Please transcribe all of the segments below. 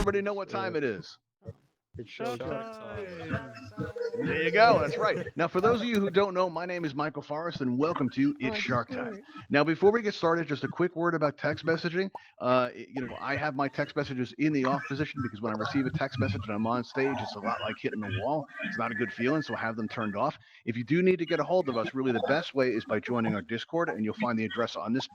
everybody know what time it is? It's show Showtime. There you go. That's right. Now, for those of you who don't know, my name is Michael Forrest, and welcome to It's Shark Time. Now, before we get started, just a quick word about text messaging. I have my text messages in the off position because when I receive a text message and I'm on stage, it's a lot like hitting the wall. It's not a good feeling, so I have them turned off. If you do need to get a hold of us, really the best way is by joining our Discord, and you'll find the address on this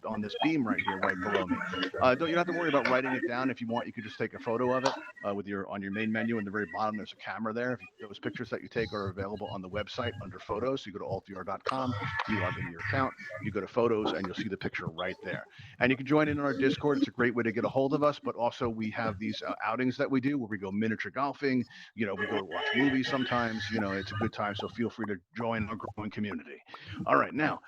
beam right here, right below me. You don't have to worry about writing it down. If you want, you could just take a photo of it with your on your main menu in the very bottom. There's a camera there. If those pictures that you take are available on the website under photos. So you go to altvr.com, you log into your account, you go to photos, and you'll see the picture right there. And you can join in on our Discord. It's a great way to get a hold of us. But also we have these outings that we do where we go miniature golfing. We go to watch movies sometimes. It's a good time. So feel free to join our growing community. All right, now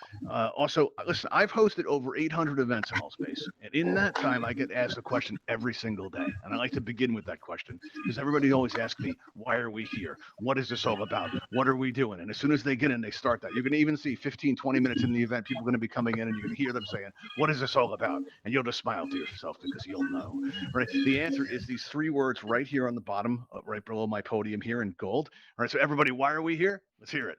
also listen. I've hosted over 800 events in Allspace, and in that time, I get asked a question every single day, and I like to begin with that question because everybody always asks me, "Why are we here? What is this all about? What are we doing?" And as soon as they get in, they start that. You're going to even see 15, 20 minutes in the event, people are going to be coming in, and you're going to hear them saying, "What is this all about?" And you'll just smile to yourself because you'll know, right? The answer is these three words right here on the bottom, right below my podium here in gold. All right, so everybody, why are we here? Let's hear it.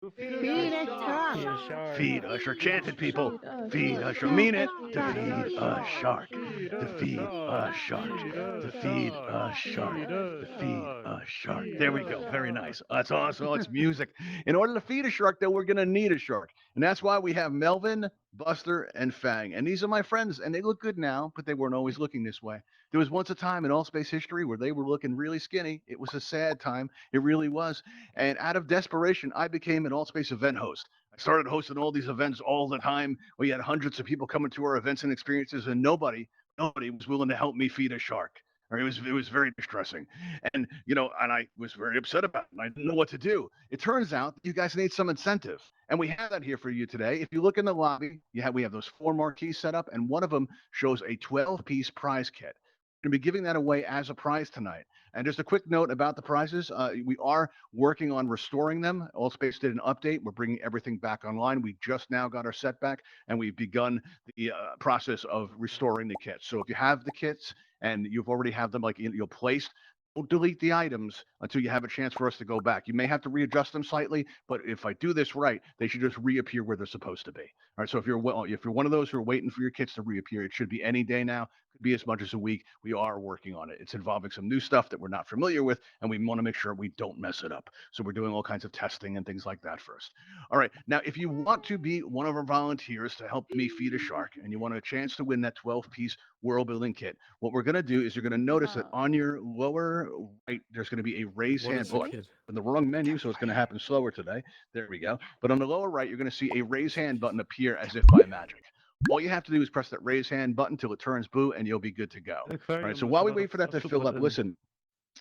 To Feed feed a us shark. Feed a shark. shark. Feed us, or chant it, people. Feed a Feed shark. us, or mean it. To Feed feed us a shark. shark. Feed To us feed a shark. shark. Feed us To feed shark. a shark. Feed us To feed shark. a shark. Feed There we us go. Very shark. nice. That's awesome. It's music. In order to feed a shark, though, we're going to need a shark. And that's why we have Melvin, Buster, and Fang. And these are my friends, and they look good now, but they weren't always looking this way. There was once a time in all space history where they were looking really skinny. It was a sad time. It really was. And out of desperation, I became an all space event host. I started hosting all these events all the time. We had hundreds of people coming to our events and experiences, and nobody was willing to help me feed a shark. Or it was very distressing, and I was very upset about it. And I didn't know what to do. It turns out that you guys need some incentive, and we have that here for you today. If you look in the lobby, we have those four marquees set up, and one of them shows a 12-piece prize kit. We're going to be giving that away as a prize tonight. And just a quick note about the prizes: we are working on restoring them. Allspace did an update. We're bringing everything back online. We just now got our setback, and we've begun the process of restoring the kits. So if you have the kits and you've already have them you'll placed, don't delete the items until you have a chance for us to go back. You may have to readjust them slightly, but if I do this right, they should just reappear where they're supposed to be. All right. So if you're one of those who are waiting for your kits to reappear, it should be any day now. Could be as much as a week. We are working on it. It's involving some new stuff that we're not familiar with, and we want to make sure we don't mess it up. So we're doing all kinds of testing and things like that first. All right. Now, if you want to be one of our volunteers to help me feed a shark, and you want a chance to win that 12-piece world building kit, what we're going to do is you're going to notice that on your lower right, there's going to be a raise What hand. is the Oh, kid? in the wrong menu, so it's going to happen slower today. There we go. But on the lower right, you're going to see a raise hand button appear as if by magic. All you have to do is press that raise hand button till it turns blue, and you'll be good to go. All right. Aquarium So has a while we lot wait for that of to super fill up, buttons. listen,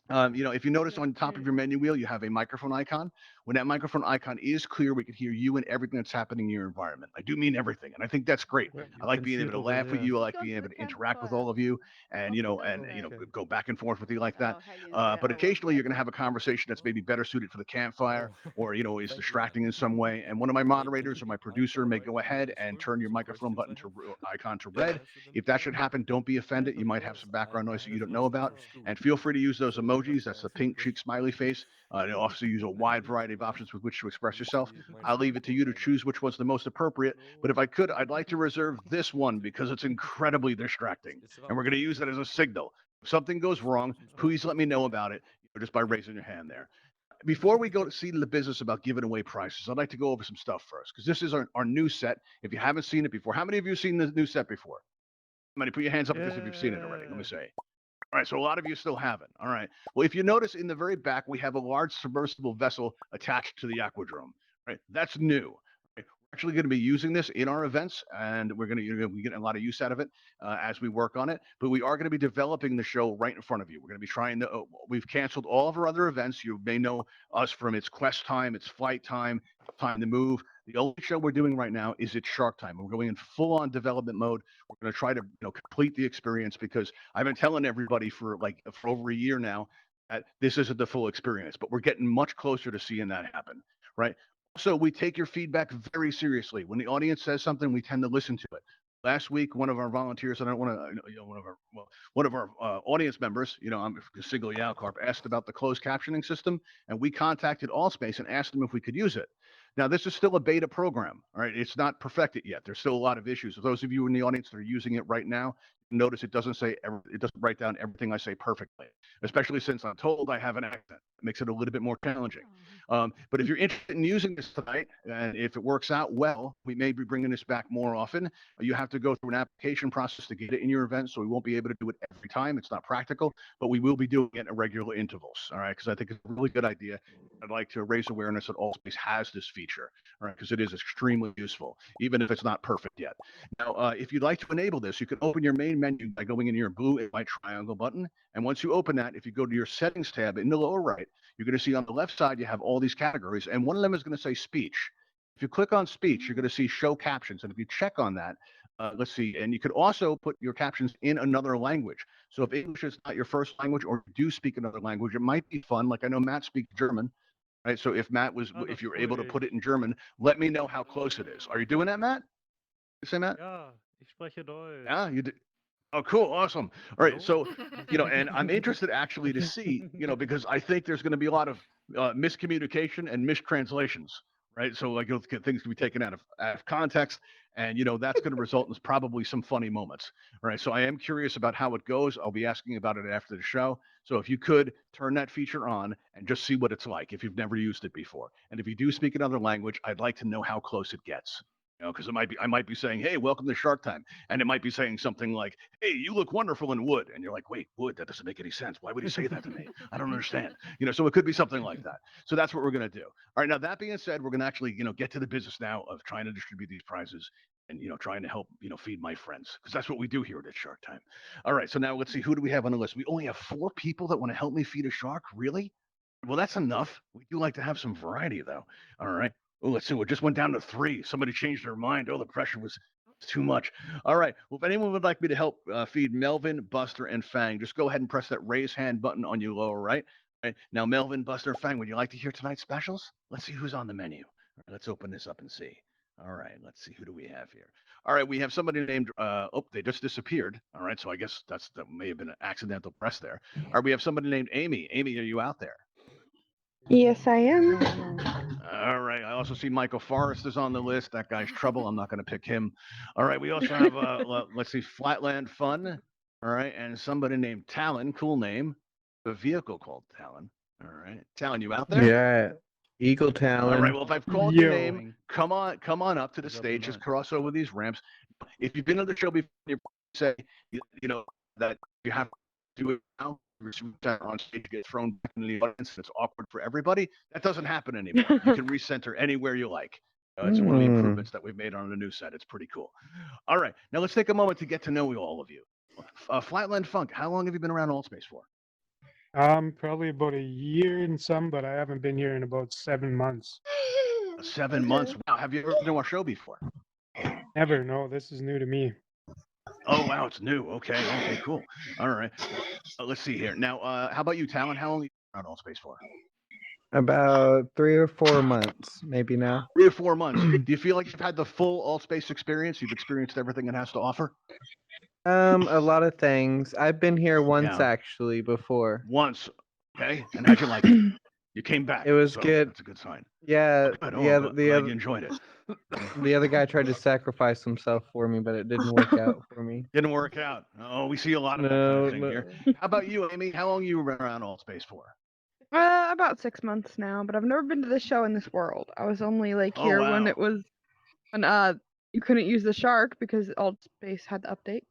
if you notice on top of your menu wheel, you have a microphone icon. When that microphone icon is clear, we can hear you and everything that's happening in your environment. I do mean everything, and I think that's great. Yeah, I you like can being see able it to over laugh with there. you. I like being able to interact with all of you, and Okay. go back and forth with you like that. But occasionally, you're going to have a conversation that's maybe better suited for the campfire, Oh, or is thank you. distracting in some way. And one of my Wait, can you moderators or my producer answer may right go now ahead those and turn your some microphone questions I button to have? icon to Can you red. answer them If for that me? should happen, don't be offended. You might have Because some I background noise that have you don't know lost about. trust too. And feel free to use those So that's emojis. why That's I the feel pink cheek smiley face. And also use a I wide need variety of options with which to express yourself. usually my I'll leave it to you to smartphone right now. choose which one's the most appropriate. But if I could, I'd like to reserve this one because it's incredibly distracting. It's And about we're going to use that as a signal. If something goes wrong, please let me know about it just by raising your hand there. Before we go to see the business about giving away prices, I'd like to go over some stuff first because this is our new set. If you haven't seen it before, how many of you have seen the new set before? How many? Put your hands up just if you've seen it already. Let me Yeah. see. All right, so a lot of you still haven't. All right. Well, if you notice in the very back, we have a large submersible vessel attached to the aquadrome. Right, that's new. Right? We're actually going to be using this in our events, and you're going to be getting a lot of use out of it as we work on it. But we are going to be developing the show right in front of you. We're going to be trying to. We've canceled all of our other events. You may know us from its quest time, its flight time, time to move. The only show we're doing right now is it's Shark Time. We're going in full on development mode. We're going to try to complete the experience because I've been telling everybody for over a year now that this isn't the full experience, but we're getting much closer to seeing that happen, right? So we take your feedback very seriously. When the audience says something, we tend to listen to it. last week, one of our volunteers, I don't want to, one of our audience members, I'm going to single you out, Carp, asked about the closed captioning system, and we contacted Allspace and asked them if we could use it. Now, this is still a beta program, all right? It's not perfected yet. There's still a lot of issues. For those of you in the audience that are using it right now, notice it doesn't write down everything I say perfectly, especially since I'm told I have an accent. It makes it a little bit more challenging. But if you're interested in using this tonight, and if it works out well, we may be bringing this back more often. You have to go through an application process to get it in your event, so we won't be able to do it every time. It's not practical, but we will be doing it at regular intervals, all right? Because I think it's a really good idea. I'd like to raise awareness that Allspace has this feature, all right? Because it is extremely useful, even if it's not perfect yet. Now, if you'd like to enable this, you can open your main menu by going in your blue and white triangle button. And once you open that, if you go to your settings tab in the lower right, you're going to see on the left side, you have all these categories, and one of them is going to say speech. If you click on speech, you're going to see show captions. And if you check on that, let's see, and you could also put your captions in another language. So if English is not your first language or you do speak another language, it might be fun. Like I know Matt speaks German, right? So if if you're able to put it in German, let me know how close it is. Are you doing that, Matt? You say, Matt? Ja, ich spreche Deutsch. Yeah, you do. Oh, cool. Awesome. All right. So, and I'm interested actually to see, because I think there's going to be a lot of miscommunication and mistranslations, right? So, like, things can be taken out of context, and, that's going to result in probably some funny moments. All right. So, I am curious about how it goes. I'll be asking about it after the show. So, if you could turn that feature on and just see what it's like if you've never used it before. And if you do speak another language, I'd like to know how close it gets. Because I might be saying, "Hey, welcome to Shark Time," and it might be saying something like, "Hey, you look wonderful in wood," and you're like, "Wait, wood? That doesn't make any sense. Why would he say that to me? I don't understand." So it could be something like that. So that's what we're going to do. All right. Now that being said, we're going to actually, get to the business now of trying to distribute these prizes and trying to help feed my friends, because that's what we do here at Shark Time. All right. So now let's see, who do we have on the list? We only have 4 people that want to help me feed a shark. Really? Well, that's enough. We do like to have some variety, though. All right. Oh, let's see. We just went down to 3. Somebody changed their mind. Oh, the pressure was too much. All right. Well, if anyone would like me to help feed Melvin, Buster, and Fang, just go ahead and press that raise hand button on your lower right. Right. Now, Melvin, Buster, and Fang, would you like to hear tonight's specials? Let's see who's on the menu. All right, let's open this up and see. All right. Let's see. Who do we have here? All right. We have somebody named, they just disappeared. All right. So I guess that may have been an accidental press there. All right. We have somebody named Amy. Amy, are you out there? Yes, I am. All right. I also see Michael Forrest is on the list. That guy's trouble. I'm not going to pick him. All right. We also have, let's see, Flatland Fun. All right. And somebody named Talon. Cool name. A vehicle called Talon. All right. Talon, you out there? Yeah. Eagle Talon. All right. Well, if I've called your name, come on up to the stage. Just cross over these ramps. If you've been on the show before, you say, that you have to do it now. On stage get thrown back into the audience, and it's awkward for everybody. That doesn't happen anymore. You can recenter anywhere you like. It's one of the improvements that we've made on the new set. It's pretty cool. All right, now let's take a moment to get to know all of you. Flatland Funk, how long have you been around Altspace for? Probably about a year and some, but I haven't been here in about 7 months. 7 months. Wow. Have you ever been to our show before? Never. No, this is new to me. Oh, wow, it's new. Okay, cool. All right. Let's see here. Now, how about you, Talon? How long have you been around Altspace for? About 3 or 4 months, maybe now. 3 or 4 months. Do you feel like you've had the full Altspace experience? You've experienced everything it has to offer? A lot of things. I've been here once actually before. Once. Okay. And how'd you like it? You came back. It was good. That's a good sign. Yeah. You enjoyed it. The other guy tried to sacrifice himself for me, but it didn't work out for me. Didn't work out. Oh, we see a lot of that kind of thing here. How about you, Amy? How long you been around Altspace for? About 6 months now, but I've never been to the show in this world. I was only here when it was you couldn't use the shark because Altspace had the update.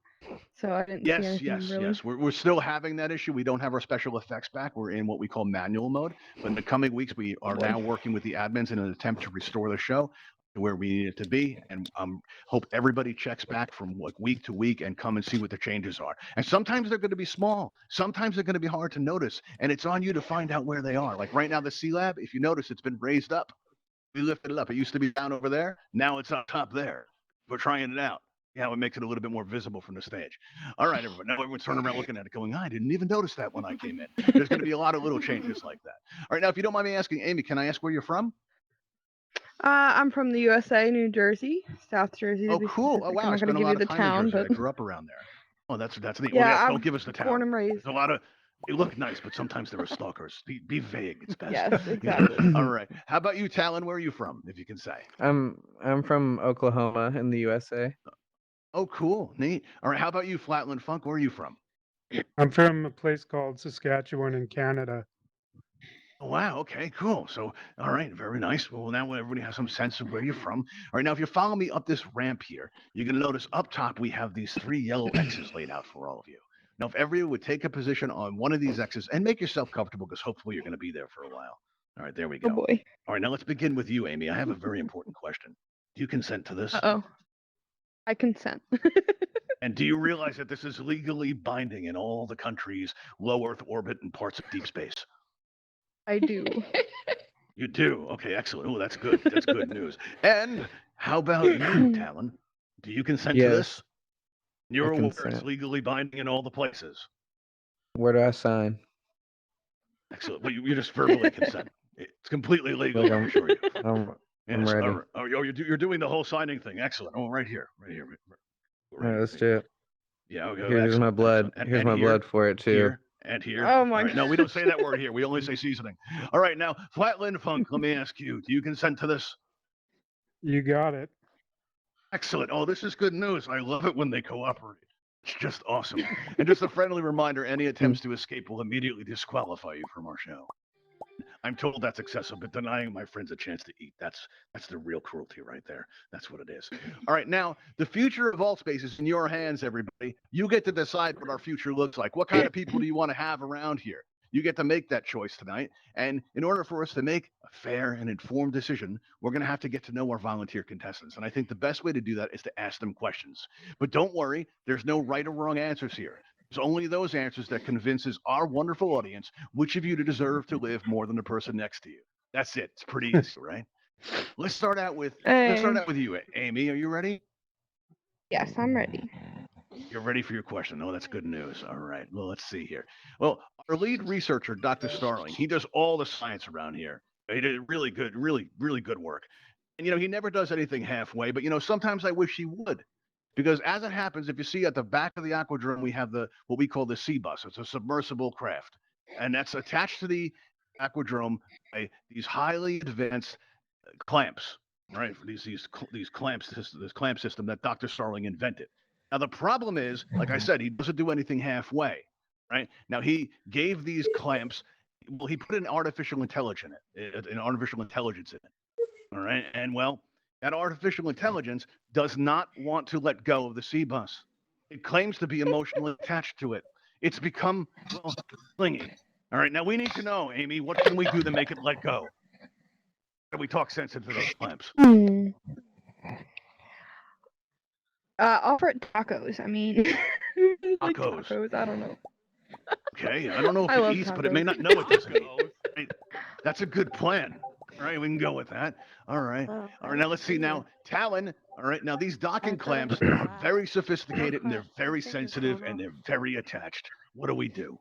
So I didn't see anything really. Yes. We're still having that issue. We don't have our special effects back. We're in what we call manual mode. But in the coming weeks, we are now working with the admins in an attempt to restore the show to where we need it to be, and hope everybody checks back from week to week and come and see what the changes are. And sometimes they're going to be small, sometimes they're going to be hard to notice, and it's on you to find out where they are. Like right now, the Sea-Lab, if you notice, it's been raised up. We lifted it up. It used to be down over there. Now it's up top there. We're trying it out. Yeah, it makes it a little bit more visible from the stage. All right, everyone. Now everyone's turning around looking at it going, I didn't even notice that when I came in. There's going to be a lot of little changes like that. All right, now, if you don't mind me asking, Amy, can I ask where you're from? I'm from the USA, New Jersey, South Jersey to Oh, be cool. Oh, specific. wow. I'm I not going spent to a give lot you of the time in town, Jersey. I but grew up around there. Oh, that's neat. Well, yeah, yes, I'm don't give us the town. born and raised. There's a lot of. You look nice, but sometimes there are stalkers. Be vague. It's best. Yes, You know? exactly. All right. How about you, Talon? Where are you from, if you can say? I'm from Oklahoma in the USA. Oh, cool. Neat. All right. How about you, Flatland Funk? Where are you from? I'm from a place called Saskatchewan in Canada. Oh, wow. Okay, cool. So, all right, very nice. Well, now everybody has some sense of where you're from. All right, now if you follow me up this ramp here, you're going to notice up top we have these 3 yellow X's laid out for all of you. Now, if everyone would take a position on one of these X's and make yourself comfortable, because hopefully you're going to be there for a while. All right, there we Oh go. boy. All right, now let's begin with you, Amy. I have a very important question. Do you consent to this? Uh-oh. I consent. And do you realize that this is legally binding in all the countries, low Earth orbit, and parts of deep space? I do. You do? Okay, excellent. Oh, that's good. That's good news. And how about you, Talon? Do you consent to this? Yes. You're aware it's consent. legally binding in all the places. Where do I sign? Excellent. Well, you just verbally consent. It's completely legal, Look, I assure you. I'm Yes, ready. all right. Oh, you're doing the whole signing thing. Excellent. Oh, right here. Right here. All right, let's do it. Yeah, okay. Here's my Excellent, blood. excellent. Here's And my here, blood for it too. Here and here. Oh my All right, no, we don't say that word here. We only say seasoning. All right, now, Flatland Funk, let me ask you, do you consent to this? You got it. Excellent. Oh, this is good news. I love it when they cooperate. It's just awesome. And just a friendly reminder, any attempts to escape will immediately disqualify you from our show. I'm told that's excessive, but denying my friends a chance to eat, that's the real cruelty right there. That's what it is. All right, now, the future of AltSpace is in your hands, everybody. You get to decide what our future looks like. What kind of people do you want to have around here? You get to make that choice tonight. And in order for us to make a fair and informed decision, we're going to have to get to know our volunteer contestants. And I think the best way to do that is to ask them questions. But don't worry, there's no right or wrong answers here. There's only those answers that convinces our wonderful audience which of you to deserve to live more than the person next to you. That's it. It's pretty easy, right? Let's start out with you, Amy. Are you ready? Yes, I'm ready. You're ready for your question. Oh, that's good news. All right. Well, let's see here. Well, our lead researcher, Dr. Starling, he does all the science around here. He did really good, really good work. And, he never does anything halfway, but, sometimes I wish he would. Because as it happens, if you see at the back of the aquadrome, we have what we call the sea bus. It's a submersible craft. And that's attached to the aquadrome by these highly advanced clamps, right? These clamps, this clamp system that Dr. Starling invented. Now, the problem is, like I said, he doesn't do anything halfway, right? Now, he gave these clamps, well, he put an artificial intelligence in it, all right? And, well, that artificial intelligence does not want to let go of the sea bus. It claims to be emotionally attached to it. It's become, well, clingy. All right, now we need to know, Amy, what can we do to make it let go? Can we talk sense into those clamps? Offer it tacos. I mean, like Tacos. tacos. I don't know. Okay, I don't know if I it love eats, but it may tacos. not know it doesn't eat. Right? That's a good plan. All right, we can go with that. All right. All right, now let's see. Now, Talon, all right, now these docking clamps are very sophisticated and they're very sensitive and they're very attached. What do we do?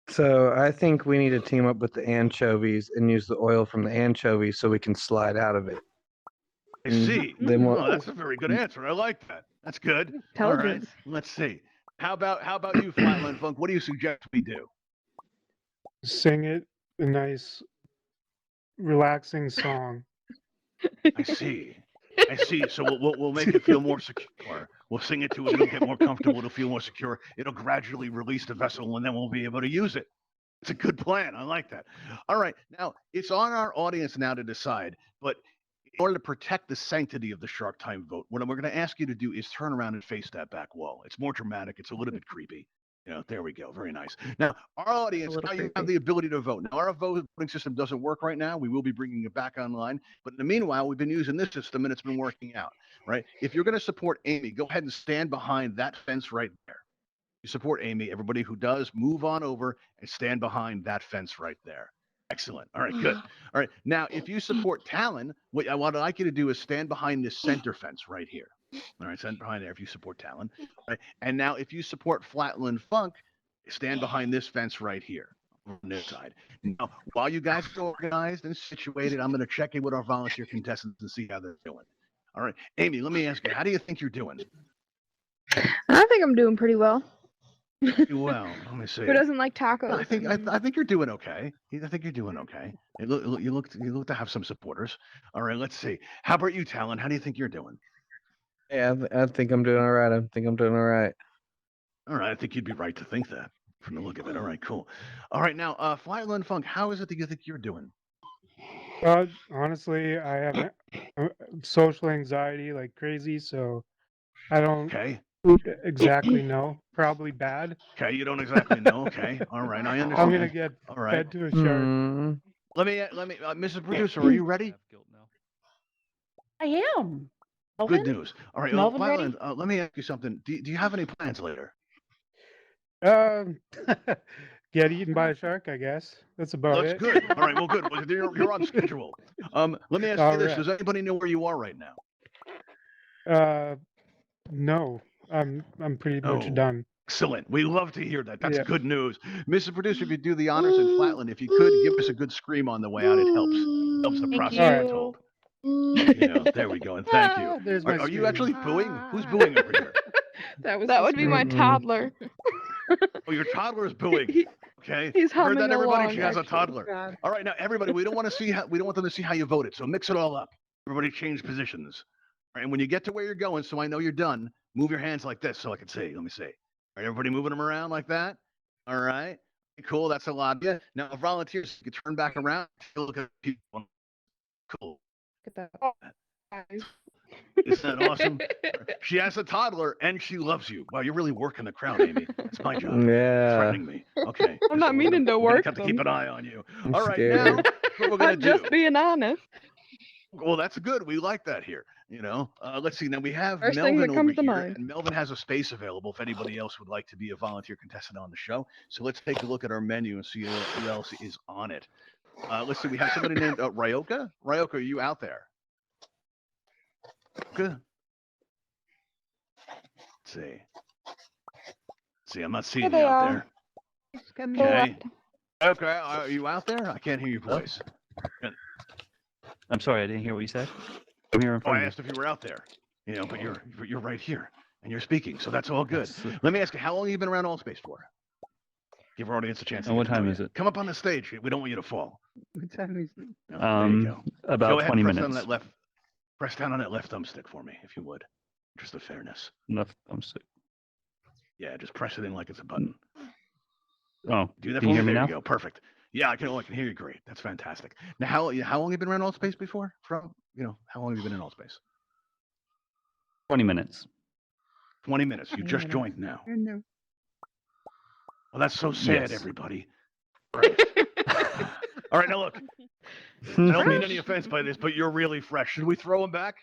So I think we need to team up with the anchovies and use the oil from the anchovies so we can slide out of it. I see. Then Oh, that's a very good answer. I like that. That's good. All right, Intelligence. let's see. How about you, Flatland Funk? What do you suggest we do? Sing it a nice, relaxing song. I see. So we'll make it feel more secure. We'll sing it to it. It'll get more comfortable. It'll feel more secure. It'll gradually release the vessel, and then we'll be able to use it. It's a good plan. I like that. All right. Now, it's on our audience now to decide. But in order to protect the sanctity of the Shark Time vote, what we're going to ask you to do is turn around and face that back wall. It's more dramatic. It's a little bit creepy. There we go. Very nice. Now, our audience, now you have the ability to vote. Now, our voting system doesn't work right now. We will be bringing it back online. But in the meanwhile, we've been using this system, and it's been working out, right? If you're going to support Amy, go ahead and stand behind that fence right there. You support Amy. Everybody who does, move on over and stand behind that fence right there. Excellent. All right, good. All right. Now, if you support Talon, what I'd like you to do is stand behind this center fence right here. All right, stand behind there if you support Talon. All right. And now, if you support Flatland Funk, stand behind this fence right here. on this side. Now, while you guys are organized and situated, I'm going to check in with our volunteer contestants and see how they're doing. All right, Amy, let me ask you, how do you think you're doing? I think I'm doing pretty well. Well, let me see. Who doesn't like tacos? I think you're doing okay. I think you're doing okay. You look to have some supporters. All right, let's see. How about you, Talon? How do you think you're doing? Yeah, I think I'm doing all right. I think I'm doing all right. All right, I think you'd be right to think that from the look of it. All right, cool. All right, now, Flyland Funk, how is it that you think you're doing? Honestly, I have social anxiety like crazy, so I don't Okay. exactly know. Probably bad. Okay, you don't exactly know. Okay, all right, I understand. I'm gonna get all right. fed to a shark. Let me, Mrs. Producer, are you ready? I am. Good news. All right, Melvin ready? Flyland, let me ask you something. Do you have any plans later? Get eaten by a shark, I guess. That's about That's it. good. All right, well, good. Well, you're on schedule. Let me ask you this: does anybody know where you are right now? No, I'm pretty much Oh. done. Excellent. We love to hear that. That's Yeah. good news. Mr. Producer, if you do the honors in Flatland, if you could give us a good scream on the way out, it helps. Helps the Thank process. you. I'm told. You know, there we go. And thank you. There's my Are you scream. actually booing? Who's booing over here? That would be my toddler. Oh, your toddler is booing. Okay. He's Heard that, humming everybody? along, She has a actually. toddler. God. All right, now everybody, we don't want them to see how you voted. So mix it all up. Everybody change positions. All right, and when you get to where you're going, so I know you're done, move your hands like this so I can see. Let me see. All right, everybody moving them around like that. All right. Cool. That's a lot. Yeah. Now, volunteers, you can turn back around. Look at people. Cool. Look at that. Isn't that awesome? She has a toddler and she loves you. Wow, you're really working the crowd, Amy. That's my job. Yeah. Threatening me. Okay. I'm not meaning to we're gonna work have to keep them. an eye on you. I'm All right, scared. now what we're gonna I'm do. just being honest. Well, that's good. We like that here. You know, let's see. Now we have First thing Melvin that over comes to here, mind. and Melvin has a space available if anybody else would like to be a volunteer contestant on the show. So let's take a look at our menu and see who else is on it. Let's see. We have somebody named Ryoka. Ryoka, are you out there? Good. Let's see. See, I'm not seeing you they out are. there. Okay. Okay, are you out there? I can't hear your voice. I'm sorry, I didn't hear what you said. I'm here in Oh, front I of asked if you were out there. You know, but you're right here and you're speaking, so that's all good. Let me ask you, how long have you been around Allspace for? Give our audience a chance. And what time is it? Come up on the stage. We don't want you to fall. What time is it? No, there you go. About Go ahead 20 and press down minutes. that left. Press down on that left thumbstick for me, if you would. Just of fairness. Left thumbstick. Yeah, just press it in like it's a button. Oh, Do that can for you hear me. me There now? you go. Perfect. Yeah, I can hear you great. That's fantastic. Now, how long have you been around Allspace before? How long have you been in Allspace? 20 minutes. 20 minutes. You 20 just minutes. joined now. No. Well, that's so sad, Yes. everybody. Right. All right, now look. I don't mean any offense by this, but you're really fresh. Should we throw him back?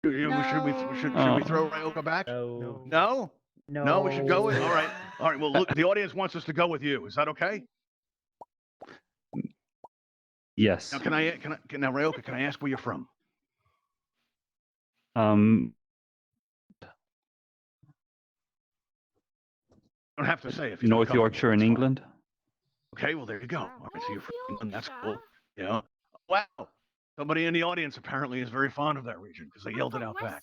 Should we throw Ryoka back? No. No? No. No, we should go with. All right. All right. Well, look, the audience wants us to go with you. Is that okay? Yes. Now, now, Ryoka, can I ask where you're from? You don't have to say if you're not North comfortable, Yorkshire in that's fine. England. Okay, well, there you go. All right, so you're from England. That's cool. You know, wow. Somebody in the audience apparently is very fond of that region because they yelled it out back.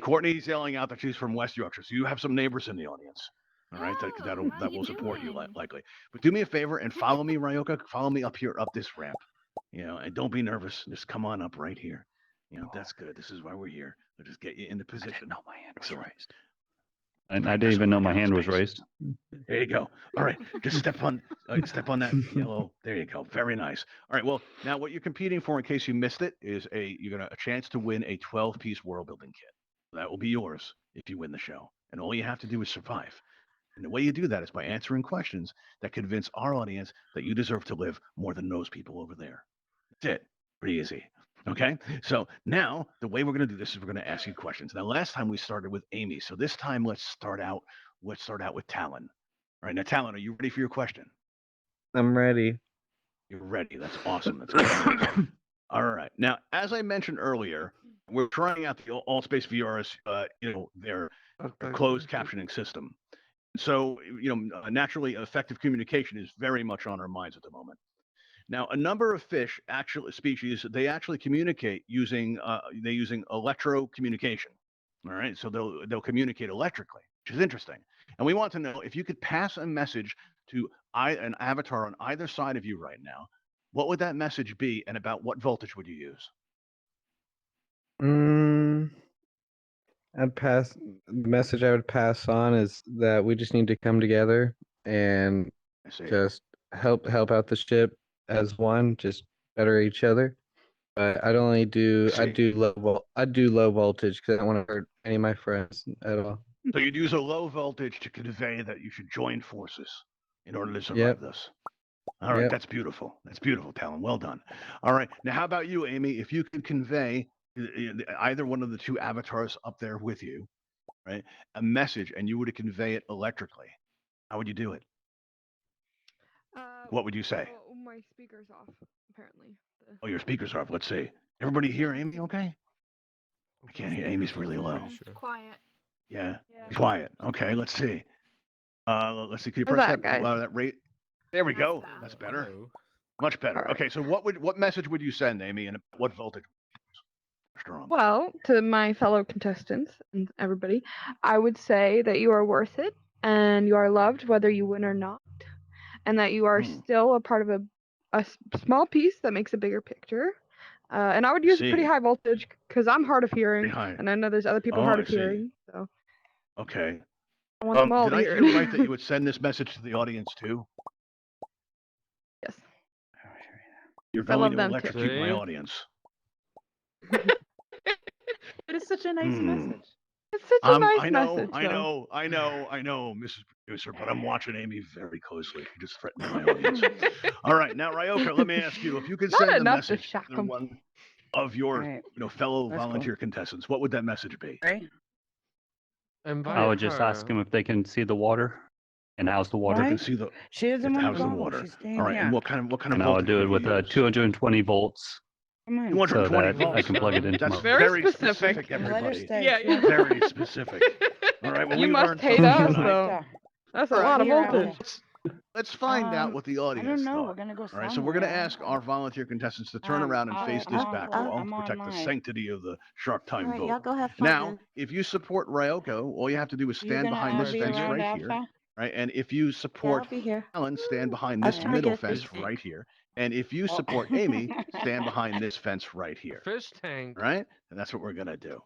Courtney's yelling out that she's from West Yorkshire, so you have some neighbors in the audience. All right, that will support you likely. But do me a favor and follow me, Ryoka. Follow me up here, up this ramp. You know, and don't be nervous. Just come on up right here. You know, that's good. This is why we're here. We'll just get you into position. No, my hand was Excellent. raised. I didn't even know my hand was Space. raised. There you go. All right, just step on that yellow. There you go. Very nice. All right. Well, now what you're competing for, in case you missed it, is a chance to win a 12-piece world building kit. That will be yours if you win the show, and all you have to do is survive. And the way you do that is by answering questions that convince our audience that you deserve to live more than those people over there. That's it. Pretty easy. Okay, so now the way we're going to do this is we're going to ask you questions. Now, last time we started with Amy, so this time let's start out with Talon. All right, now Talon, are you ready for your question? I'm ready. You're ready. That's awesome. That's good. All right. Now, as I mentioned earlier, we're trying out the AltspaceVR's, their closed captioning system. So, naturally effective communication is very much on our minds at the moment. Now, a number of fish, species, they actually communicate using electro communication. All right, so they'll communicate electrically, which is interesting. And we want to know if you could pass a message to an avatar on either side of you right now, what would that message be, and about what voltage would you use? The message I would pass on is that we just need to come together and I see. just help out the ship as one, just better each other. But I do low voltage because I don't want to hurt any of my friends at all. So you'd use a low voltage to convey that you should join forces in order to survive Yep. this. All right, Yep. that's beautiful. That's beautiful, Talon. Well done. All right, now how about you, Amy? If you could convey either one of the two avatars up there with you, right, a message, and you were to convey it electrically, how would you do it? What would you say? Oh, my speaker's off, apparently. Oh, your speakers are off. Let's see. Everybody hear Amy okay? I can't hear. Amy's really low. Quiet. Yeah. Yeah. Quiet. Okay, let's see. Let's see. Can you How's press that, that, guys? that rate? There we That's go. better. That's better. Hello. Much better. All right. Okay, so what message would you send, Amy, and what voltage? Strong. Well, to my fellow contestants and everybody, I would say that you are worth it and you are loved whether you win or not, and that you are still a part of a small piece that makes a bigger picture. And I would use a pretty See. high voltage because I'm hard of hearing, Pretty high. and I know there's other people Oh, hard I of see. hearing, so Okay. I want them all Did to I hear hear it. right that you would send this message to the audience too? Yes. You're I going love to them too. electrocute my See? audience. But it's such a nice Hmm. message. It's such a nice I know, message, though. I know, Mrs. Producer, but I'm watching Amy very closely. She just threatened my audience. All right, now Ryoka, let me ask you: if you could Not send a enough to message shock to 'em. one of your, Right. fellow That's cool. volunteer contestants, what would that message be? Right? I would just ask him if they can see the water and how's the water. You Right. can see the She doesn't how's want the to go. water. She's staying All right, here. and what kind of And I would voltage do it would with you use? 220 volts. Come on. 220 so that I volts. can plug it into That's my- Very specific, specific. Let her everybody. stay. Yeah, She yeah. wants- Very specific. All right, well, You we must learned hate something us, tonight. though. Right. That's a All right, lot of Here, voltage. Let's find out what the I audience don't know. thought. We're gonna go All right, so we're going to somewhere. ask our volunteer contestants to turn around and face I'm this on back hold. wall I'm to on protect the mine. sanctity of the Shark Time All right, vote. y'all go have fun. Now, then. if you support Ryoko, all you have to do is You stand gonna behind this be fence around right here, Alpha? right? And if you Yeah, support I'll be here. Alan, stand behind I'll this try to middle get a fence fish tank. right here. And if you Oh. support Amy, stand behind this fence right here, Fish tank. right? And that's what we're going to do.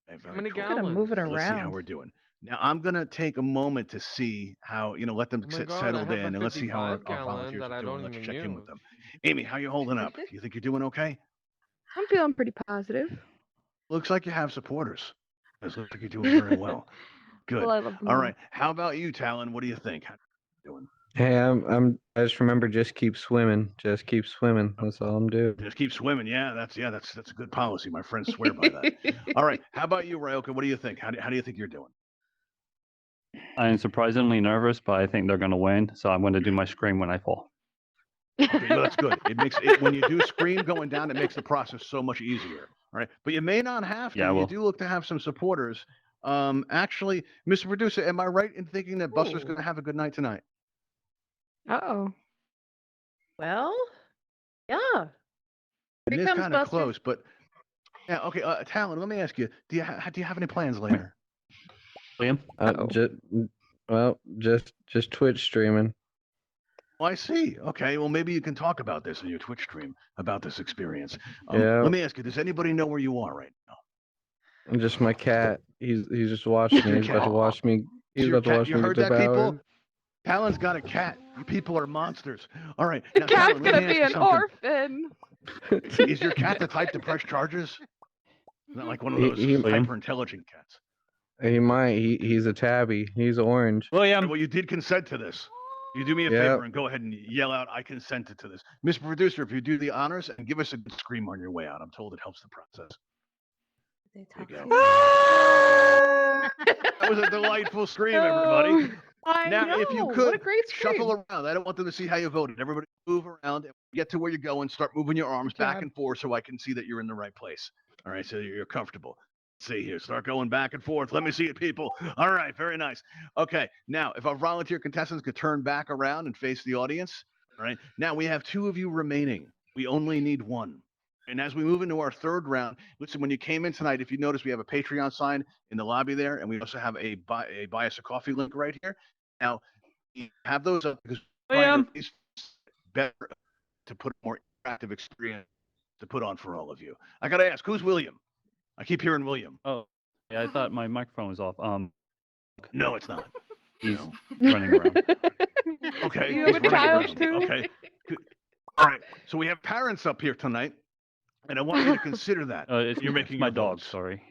Okay, very many cool. gallons? Gotta move it Let's see how around. we're doing. Now, I'm going to take a moment to see how, let them Oh my sit God, I settled have in, a and let's see how our 55 gallon volunteers that are I doing. don't Let's even check in with use. them. Amy, how you holding up? You think you're doing okay? I'm feeling pretty positive. Looks like you have supporters. It looks like you're doing very well. Good. Well, I love them All right. How about you, Talon? What do you think? How you doing? Hey, I just remember just keep swimming. Just keep swimming. That's all I'm doing. Just keep swimming. Yeah, that's a good policy. My friends swear by that. All right. How about you, Ryoka? What do you think? How do you think you're doing? I'm surprisingly nervous, but I think they're going to win. So I'm going to do my scream when I fall. Okay, no, that's good. It makes it when you do scream going down, it makes the process so much easier. All right, but you may not have to. Yeah, You well- do look to have some supporters. Actually, Mr. Producer, am I right in thinking that Buster's Ooh. going to have a good night tonight? Uh-oh. Well, yeah. It Here is comes kind of Buster. close, but yeah. Okay, Talon, let me ask you: do you have any plans later? Liam? Just Twitch streaming. Oh, I see. Okay, well, maybe you can talk about this in your Twitch stream about this experience. Yeah. Let me ask you: does anybody know where you are right now? And just my cat. He's just watching me. He's about to watch me. He's Your about to cat- watch you me heard get that, people? devoured. Talon's got a cat. You people are monsters. All right. The now, cat's Talon, let gonna me be ask an you something. orphan. Is your cat the type to press charges? Not like one of those He- hyper intelligent cats. He might. He's a tabby. He's orange. William! Well, you did consent to this. You do me a Yep. favor and go ahead and yell out, "I consented to this." Mr. Producer, if you do the honors and give us a good scream on your way out, I'm told it helps the process. They There talk you go. to That was a delightful scream, everybody. I Now, know. if you What could, a great scream. shuffle around. I don't want them to see how you voted. Everybody move around and get to where you're going. Start moving your arms back God. and forth so I can see that you're in the right place. All right, so you're comfortable. see here. Start going back and forth. Let me see it, people. All right, very nice. Okay, now if our volunteer contestants could turn back around and face the audience. All right, now we have 2 of you remaining. We only need 1. And as we move into our 3rd round, listen, when you came in tonight, if you notice, we have a Patreon sign in the lobby there, and we also have a buy us a coffee link right here. Now, you have those up because it's better to put a more interactive experience to put on for all of you. I got to ask, who's William? I keep hearing William. Oh, yeah, I thought my microphone was off. No, it's not. He's No. running around. Okay. You he's have a running child around. too? Okay. Good. All right. So we have parents up here tonight, and I want you to consider that. It's You're making my your dog. votes. Sorry.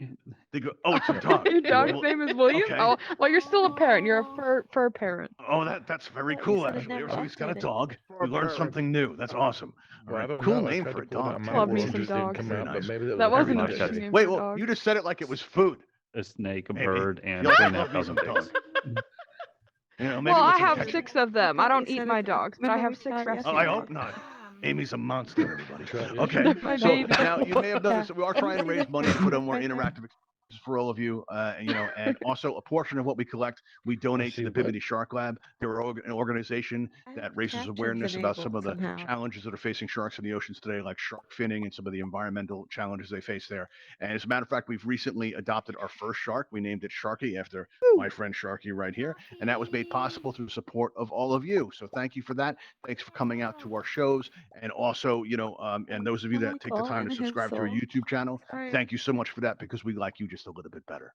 They go, oh, it's your dog. Your dog's Well, name is William? okay. Oh, well, you're still a parent. You're a fur parent. Oh, that's very You cool, said it actually. never So he's got a updated. dog. For We a learned parent. something new. That's awesome. All Well, I right. don't Cool know. I name tried for to a pull it out dog. of too. my Love me world, some it just didn't dogs. come Very out, nice. but maybe That was wasn't nice. a Nice. good name Wait, for a well, dog. you just said it like it was food. A snake, a Maybe. bird, and Y'all 3.5 love me dozen some pigs. dog. You know, maybe Well, with I some have ketchup. 6 of them. I thought don't you eat said my it- dogs, but I Remember have we 6 saw it rescue Oh, I yesterday? hope not. Amy's a monster, everybody. Try it Okay. They're my So baby. now you may have noticed that we are trying to raise money to put a more interactive experience for all of you, and also a portion of what we collect, we donate to see the what? Bimini Shark Lab. They're an organization I that have raises captions awareness about some of the enabled somehow. challenges that are facing sharks in the oceans today, like shark finning and some of the environmental challenges they face there. And as a matter of fact, we've recently adopted our first shark. We named it Sharky after my friend Sharky right here, and that was made possible through the support of all of you. So thank you for that. Thanks for coming out to our shows, and also, and those of you that take the time to subscribe to our YouTube channel, thank you so much for that, because we like you just a little bit better.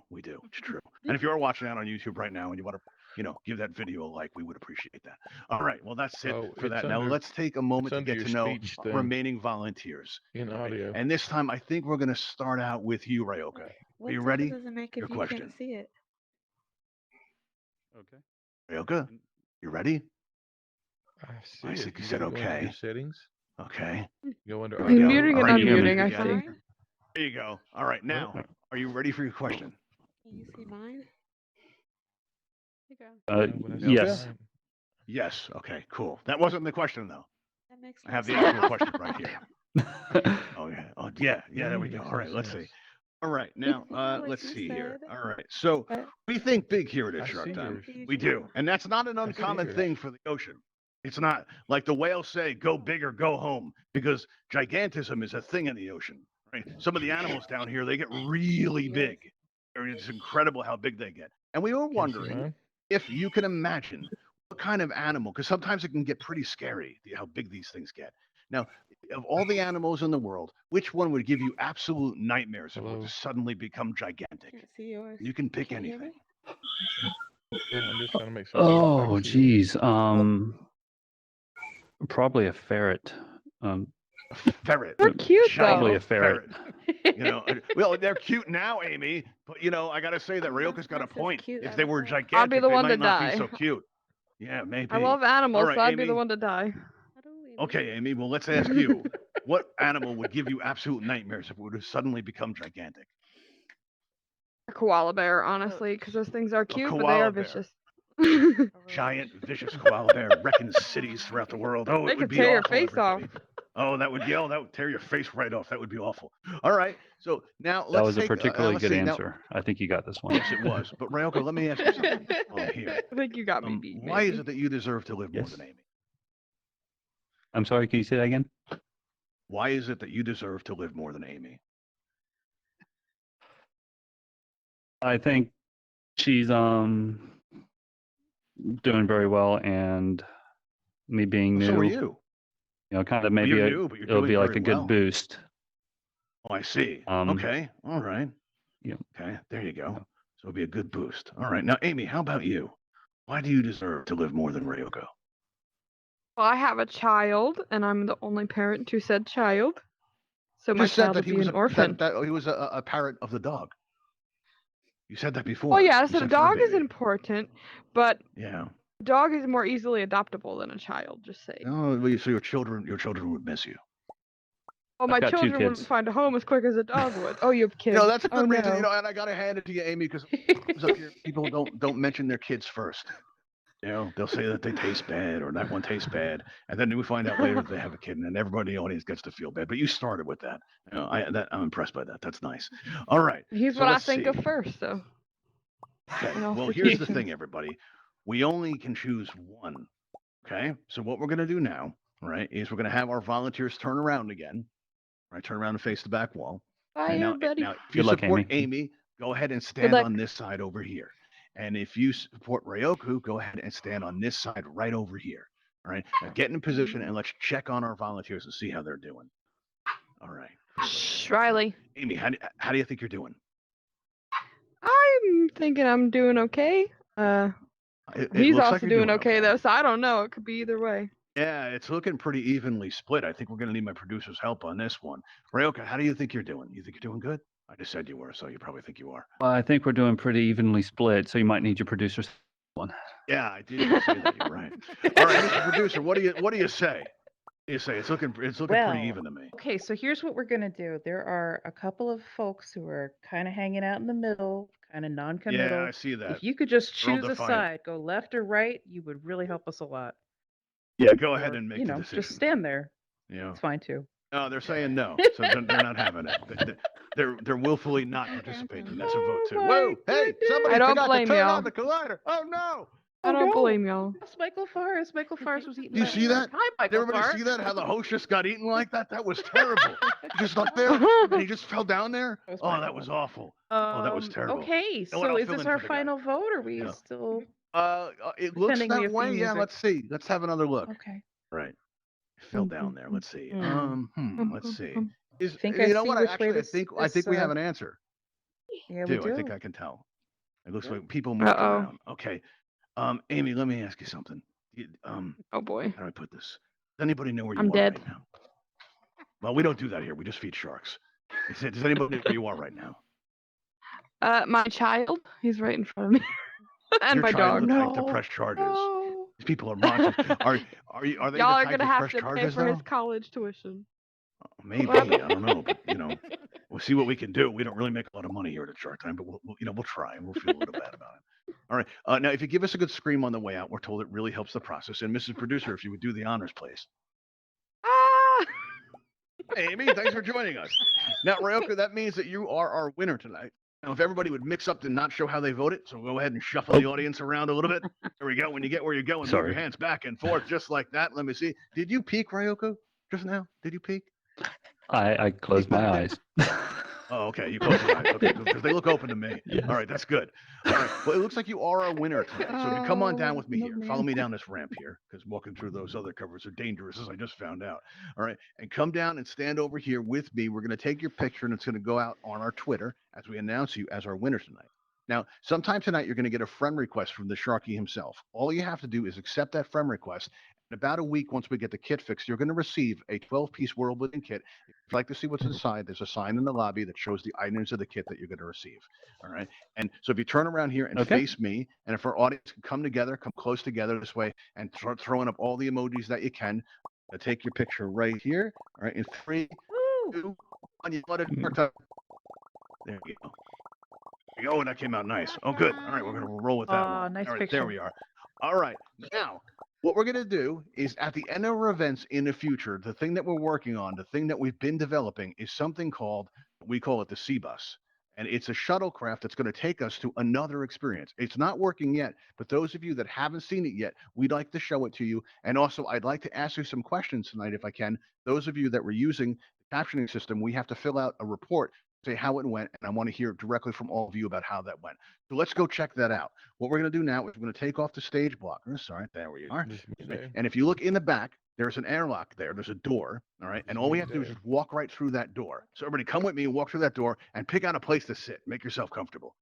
We do. It's true. And if you are watching that on YouTube right now and you want to, give that video a like, we would appreciate that. All right. Well, that's it Oh, for it's that. Now under- let's take a moment to under get your to know speech thing. remaining volunteers. In Right? audio. And this time, I think we're going to start out with you, Ryoka. What you difference ready? does it make if Your you question. can't see it? Okay. Ryoka, you ready? I see I it. think you You said gotta go into your okay. Settings. Okay. Go under He's audio. muting and All right, you unmuting, I got think. Mine? There you go. All right. Now, are you ready for your question? Can you see mine? When I say Yes. mine, Yes. Okay. Cool. That wasn't the question, though. That makes I no have the sense. actual question right here. Oh yeah. Oh yeah. Yeah. There we go. makes All no right. Let's see. sense. All right. Now, What let's you see here. said. All right. So But we think big here I at Shark see Time. yours. We do, and that's not an see uncommon yours. thing for the ocean. It's not like the whales say, "Go big or go home," because gigantism is a thing in the ocean. Right? Some of the animals down here, they get really big. It's incredible how big they get. And we were Can't see wondering mine? if you can imagine what kind of animal, because sometimes it can get pretty scary how big these things get. Now, of all the animals in the world, which one would give you absolute nightmares if it were Hello? to suddenly become gigantic? can't see yours. You can pick Can you hear anything. me? I'm just trying to make sure. I can Oh, see it. geez. Probably a ferret. A ferret. They're cute, Probably though. a ferret. Well, they're cute now, Amy. But I gotta say that Ryoka's got a That's point. cute, If I they don't were know. gigantic, I'll be the they one might to not die. be so cute. Yeah, maybe. I love animals, right, so I'd be Amy. the one to die. How do we Okay, Amy. Well, let's ask you. What animal would give you absolute nightmares if it were to suddenly become gigantic? A koala bear, honestly, because those things are cute, but they koala are bear. vicious. Giant, vicious koala bear wrecking cities throughout the world. Oh, They it would could be tear your awful, face off. everybody. Oh, that would tear your face right off. That would be awful. All right. So now let's That was a take, particularly let's good see, now- answer. I think you got this one. Yes, it was. But Ryoka, let me ask you something. Here. I think you got me beat. Why is maybe. it that you deserve to live more Yes. than Amy? I'm sorry, can you say that again? Why is it that you deserve to live more than Amy? I think she's doing very well, and me being new, So are you. kind of Well, maybe you're new, but you're it'll doing be like very a good well. boost. Oh, I see. Okay. All right. Yeah. Okay. There you go. Yeah. So it'll be a good boost. All right. Now, Amy, how about you? Why do you deserve to live more than Ryoka? Well, I have a child, and I'm the only parent to said child. So You my just said child that would he be was an orphan. that he was a parent of the dog. You said that before. Well, yeah, You so the said fur dog is baby. important, but Yeah. a dog is more easily adoptable than a child, just saying. Oh, well, so your children would miss you. Well, my got two children wouldn't kids. find a home as quick as a dog would. Oh, you have kids. That's a good oh, reason. No. And I gotta hand it to you, Amy, because people don't mention their kids first. You know, they'll say that they taste bad or that one tastes bad, and then we find out later that they have a kid, and then everybody in the audience gets to feel bad. But you started with that. You know, I'm impressed by that. That's nice. All right. He's So what I let's think see. of first, so. Okay. in all Well, here's the situations. thing, everybody. We only can choose one. Okay. So what we're gonna do now, right, is we're gonna have our volunteers turn around again. Right, turn around and face the back wall. Bye, And everybody. now, if you Good luck, support Amy. Amy, go ahead and stand luck. on this side over here. And if you support Ryoku, go ahead and stand on this side right over here. All right. Now get in position and let's check on our volunteers and see how they're doing. All right. Shh, Riley. Amy, how do you think you're doing? I'm thinking I'm doing okay. It He's looks also like you're doing okay though, so I don't know. It could be either way. Yeah, it's looking pretty evenly split. I think we're going to need my producer's help on this one. Ryoka, how do you think you're doing? You think you're doing good? I just said you were, so you probably think you are. Well, I think we're doing pretty evenly split, so you might need your producer's one. Yeah, I did say that. You're right. All right, Mr. Producer, what do you say? You say it's looking pretty even to me. Okay, so here's what we're gonna do. There are a couple of folks who are kind of hanging out in the middle, kind of non-committal. Yeah, I see that. If you could just They're all choose a defiant. side, go left or right, you would really help us a lot. Yeah, go ahead Or, and make you the know, decision. just stand there. Yeah. It's fine too. No, they're saying no, so they're not having it. They're willfully not participating. That's a vote too. Oh Whoa! my Hey, somebody I don't forgot to blame turn y'all. on the collider. Oh no! I don't blame y'all. It's Michael Forrest. Michael Forrest was eating. Do you my see that? shark. Hi, Did Michael everybody Forrest. see that? How the host just got eaten like that? That was terrible. He just up there and he just fell down there. That was Oh, my that fault. was awful. Oh, that was terrible. Okay, know what, so I'll is fill this in our for the guy. final vote? Or are we Yeah. still? It looks Pretending we that have way. theme Yeah, music. let's see. Let's have another look. Okay. Right. It fell down there. Let's see. Let's see. Think You I know see what? which way Actually, this- I think we this, have an answer. Yeah, we do. I think I can tell. It looks like people moved Uh-oh. around. Okay. Amy, let me ask you something. Oh boy. How do I put this? Does anybody know where you I'm are dead. right now? Well, we don't do that here. We just feed sharks. Does anybody know where you are right now? My child. He's right in front of me. And Your my child dog. would like to press charges. No. These people are monsters. Are they Y'all the are type gonna to have press to pay charges for though? his college tuition. Maybe, I don't know, but we'll see what we can do. We don't really make a lot of money here at Shark Time, but we'll try and we'll feel a little bad about it. All right. Now, if you give us a good scream on the way out, we're told it really helps the process. And Mrs. Producer, if you would do the honors, please. Ah! Hey, Amy, thanks for joining us. Now, Ryoka, that means that you are our winner tonight. Now, if everybody would mix up and not show how they voted, so go ahead and shuffle the audience around a little bit. There we go. When you get where you're going, move Sorry. your hands back and forth just like that. Let me see. Did you peek, Ryoka, just now? Did you peek? I closed my eyes. Oh, okay. You close your eyes. Okay, because they look open to me. Yes. All right, that's good. All right. Well, it looks like you are our winner tonight. So if you come on down with me Oh, here, man. follow me down this ramp here, because walking through those other covers are dangerous, as I just found out. All right, and come down and stand over here with me. We're going to take your picture, and it's going to go out on our Twitter as we announce you as our winner tonight. Now, sometime tonight, you're going to get a friend request from the Sharky himself. All you have to do is accept that friend request. In about a week, once we get the kit fixed, you're going to receive a 12-piece world building kit. If you'd like to see what's inside, there's a sign in the lobby that shows the items of the kit that you're going to receive. All right. And so if you turn around here and Okay. face me, and if our audience can come together, come close together this way, and start throwing up all the emojis that you can, take your picture right here. All right. In 3, 2, 1, you let it start. There you go. There you go. And that came out nice. Oh, good. All right. We're going to roll with that Aw, one. nice All right, picture. there we are. All right. Now, what we're going to do is at the end of our events in the future, the thing that we're working on, the thing that we've been developing is something called, we call it the Sea Bus. And it's a shuttlecraft that's going to take us to another experience. It's not working yet, but those of you that haven't seen it yet, we'd like to show it to you. And also, I'd like to ask you some questions tonight, if I can. Those of you that were using the captioning system, we have to fill out a report, say how it went, and I want to hear directly from all of you about how that went. So let's go check that out. What we're going to do now is we're going to take off the stage blocker. Sorry, there we are. And if you look in the back, there's an airlock there. There's a door. All right. And all we have to do is just walk right through that door. So everybody come with me and walk through that door and pick out a place to sit. Make yourself comfortable.